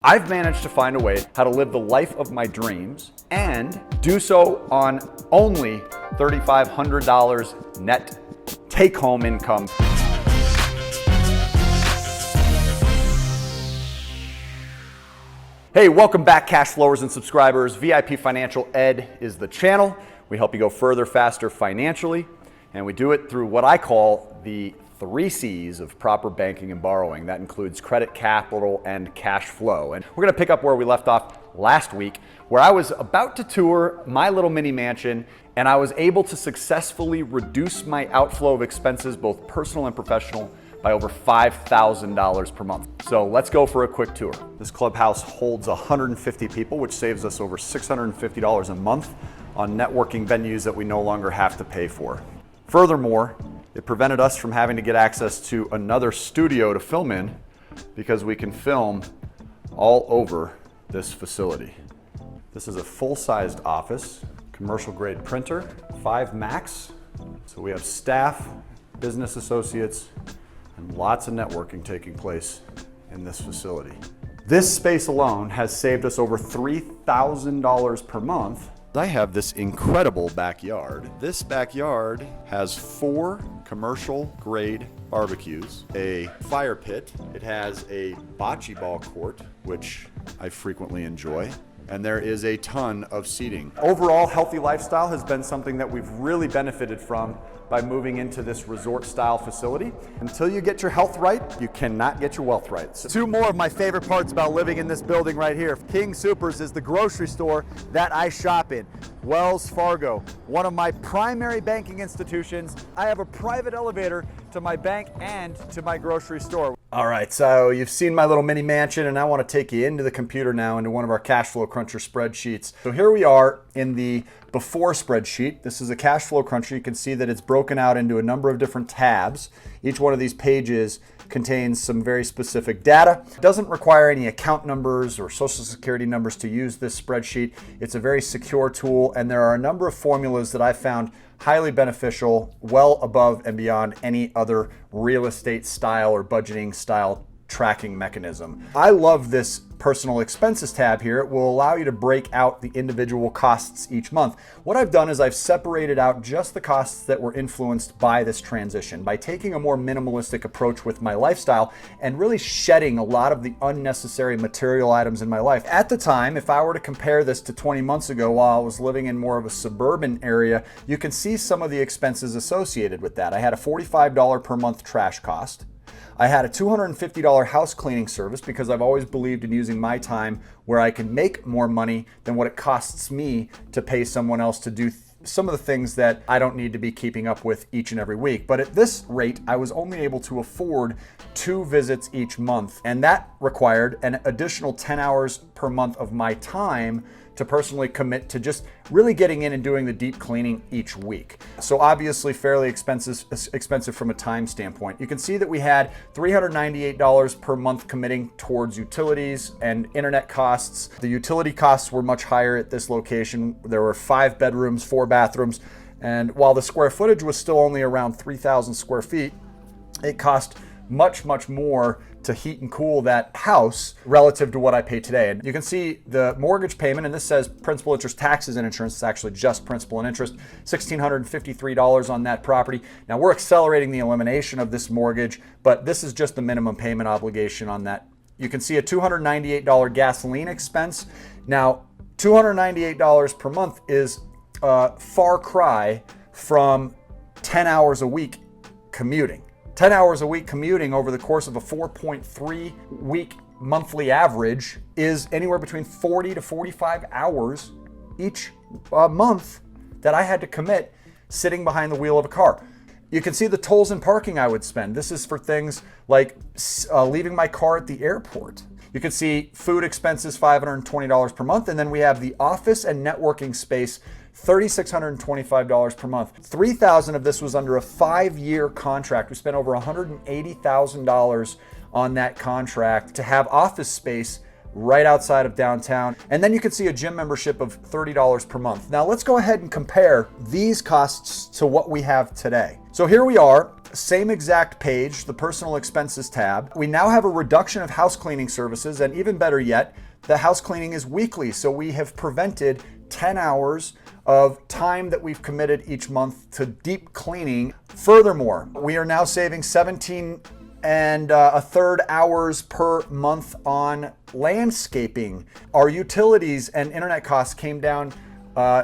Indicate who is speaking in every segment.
Speaker 1: I've managed to find a way how to live the life of my dreams and do so on only $3,500 net take-home income. Hey, welcome back, cash flowers and subscribers. VIP Financial Ed is the channel. We help you go further, faster financially, and we do it through what I call the 3 C's of proper banking and borrowing. That includes credit, capital, and cash flow. And we're gonna pick up where we left off last week, where I was about to tour my little mini mansion, and I was able to successfully reduce my outflow of expenses, both personal and professional, by over $5,000 per month. So let's go for a quick tour. This clubhouse holds 150 people, which saves us over $650 a month on networking venues that we no longer have to pay for. Furthermore, it prevented us from having to get access to another studio to film in because we can film all over this facility. This is a full-sized office, commercial grade printer, 5 Macs. So we have staff, business associates, and lots of networking taking place in this facility. This space alone has saved us over $3,000 per month. I have this incredible backyard. This backyard has 4 commercial grade barbecues, a fire pit. It has a bocce ball court, which I frequently enjoy. And there is a ton of seating. Overall, healthy lifestyle has been something that we've really benefited from by moving into this resort style facility. Until you get your health right, you cannot get your wealth right. So 2 more of my favorite parts about living in this building right here. King Soopers is the grocery store that I shop in. Wells Fargo, one of my primary banking institutions. I have a private elevator to my bank and to my grocery store. All right, so you've seen my little mini mansion, and I want to take you into the computer now, into one of our cash flow cruncher spreadsheets. So here we are in the before spreadsheet. This is a cash flow cruncher. You can see that it's broken out into a number of different tabs. Each one of these pages contains some very specific data. It doesn't require any account numbers or social security numbers to use this spreadsheet. It's a very secure tool, and there are a number of formulas that I found highly beneficial, well above and beyond any other real estate style or budgeting style tracking mechanism. I love this personal expenses tab here. It will allow you to break out the individual costs each month. What I've done is I've separated out just the costs that were influenced by this transition by taking a more minimalistic approach with my lifestyle and really shedding a lot of the unnecessary material items in my life. At the time, if I were to compare this to 20 months ago while I was living in more of a suburban area, you can see some of the expenses associated with that. I had a $45 per month trash cost. I had a $250 house cleaning service because I've always believed in using my time where I can make more money than what it costs me to pay someone else to do some of the things that I don't need to be keeping up with each and every week. But at this rate, I was only able to afford 2 visits each month, and that required an additional 10 hours per month of my time to personally commit to just really getting in and doing the deep cleaning each week. So obviously fairly expensive from a time standpoint. You can see that we had $398 per month committing towards utilities and internet costs. The utility costs were much higher at this location. There were 5 bedrooms, 4 bathrooms, and while the square footage was still only around 3,000 square feet, it cost much more to heat and cool that house relative to what I pay today. And you can see the mortgage payment, and this says principal, interest, taxes, and insurance. It's actually just principal and interest, $1,653 on that property. Now we're accelerating the elimination of this mortgage, but this is just the minimum payment obligation on that. You can see a $298 gasoline expense. Now, $298 per month is a far cry from 10 hours a week commuting. 10 hours a week commuting over the course of a 4.3 week monthly average is anywhere between 40 to 45 hours each month that I had to commit sitting behind the wheel of a car. You can see the tolls and parking I would spend. This is for things like leaving my car at the airport. You can see food expenses, $520 per month. And then we have the office and networking space, $3,625 per month. $3,000 of this was under a 5-year contract. We spent over $180,000 on that contract to have office space right outside of downtown. And then you can see a gym membership of $30 per month. Now let's go ahead and compare these costs to what we have today. So here we are same exact page, the personal expenses tab. We now have a reduction of house cleaning services, and even better yet, the house cleaning is weekly. So we have prevented 10 hours of time that we've committed each month to deep cleaning. Furthermore, we are now saving 17 and a third hours per month on landscaping. Our utilities and internet costs came down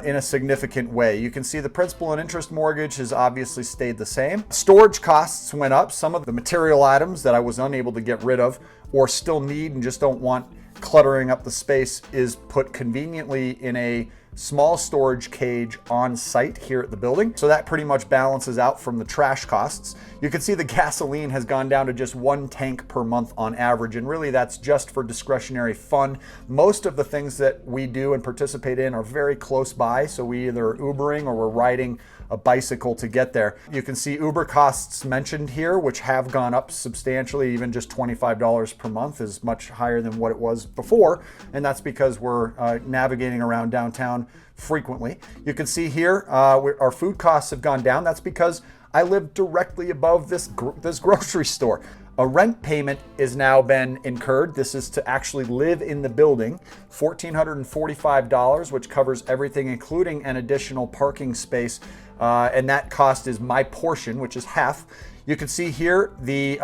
Speaker 1: in a significant way. You can see the principal and interest mortgage has obviously stayed the same. Storage costs went up. Some of the material items that I was unable to get rid of or still need and just don't want cluttering up the space is put conveniently in a small storage cage on site here at the building. So that pretty much balances out from the trash costs. You can see the gasoline has gone down to just 1 tank per month on average, and really that's just for discretionary fun. Most of the things that we do and participate in are very close by, so we either are Ubering or we're riding a bicycle to get there. You can see Uber costs mentioned here, which have gone up substantially. Even just $25 per month is much higher than what it was before, and that's because we're navigating around downtown frequently. You can see here our food costs have gone down. That's because I live directly above this grocery store. A rent payment has now been incurred. This is to actually live in the building. $1,445, which covers everything, including an additional parking space. And that cost is my portion, which is half. You can see here the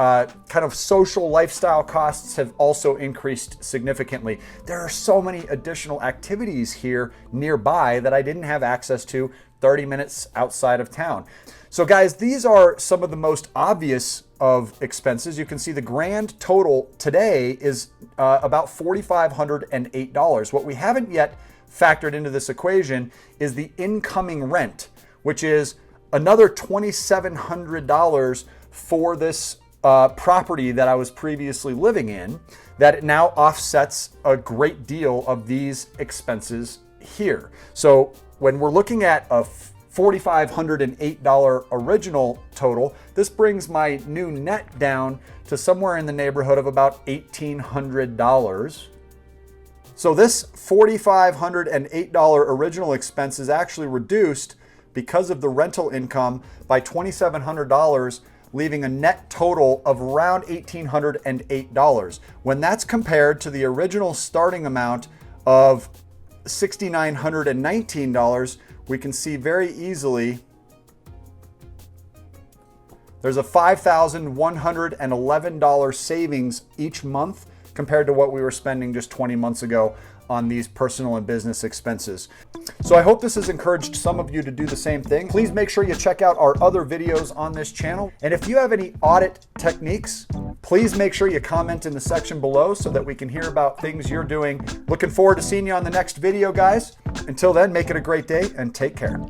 Speaker 1: kind of social lifestyle costs have also increased significantly. There are so many additional activities here nearby that I didn't have access to 30 minutes outside of town. So guys, these are some of the most obvious of expenses. You can see the grand total today is about $4,508. What we haven't yet factored into this equation is the incoming rent, which is another $2,700 for this property that I was previously living in, that it now offsets a great deal of these expenses here. So when we're looking at a $4,508 original total, this brings my new net down to somewhere in the neighborhood of about $1,800. So this $4,508 original expense is actually reduced because of the rental income by $2,700, leaving a net total of around $1,808. When that's compared to the original starting amount of $6,919, we can see very easily there's a $5,111 savings each month compared to what we were spending just 20 months ago on these personal and business expenses. So I hope this has encouraged some of you to do the same thing. Please make sure you check out our other videos on this channel. And if you have any audit techniques, please make sure you comment in the section below so that we can hear about things you're doing. Looking forward to seeing you on the next video, guys. Until then, make it a great day and take care.